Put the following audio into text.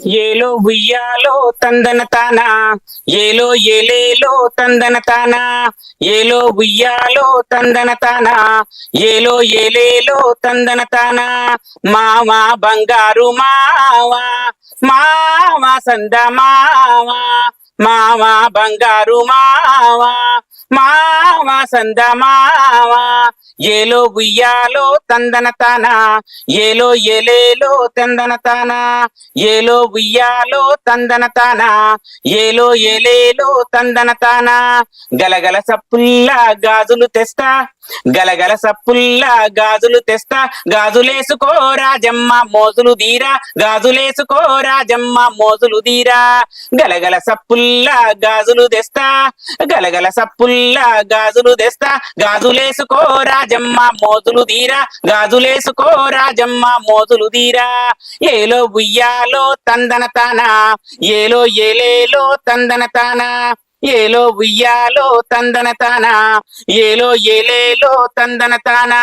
ఏలో ఉయ్యాలో తందన తానా, ఏలో ఏలేలో తందన తానా, ఏలో ఉయ్యాలో తందన తానా, ఏలో ఏలేలో తందన తానా. మావా బంగారు మావా, మావా సంద మావా, మావా బంగారు మావా, మావా సంద మావా. ఏలో ఉయ్యాలో తందన తానా, ఏలో ఏలేలో తందన తానా, ఏలో ఉయ్యాలో తందన తానా, ఏలో ఏలేలో తందన తానా. గలగల సప్పుల్లా గాజులు తెస్తా, గలగల సప్పుల్లా గాజులు తెస్తా, గాజులేసుకో రాజమ్మ మోజులు దీరా, గాజులేసుకో రాజమ్మ మోజులు దీరా. గలగల సప్పుల్లా గాజులు తెస్తా, గలగల సప్పుల్లా గాజులు తెస్తా, గాజులేసుకో రాజమ్మ మోజులు దీరా, గాజులేసుకో రాజమ్మ మోజులు దీరా. ఏలో ఉయ్యాలో తందన తానా, ఏలో ఏలేలో తందన తానా, ఏలో ఉయ్యాలో తందన తానా, ఏలో ఏలేలో తందన తానా.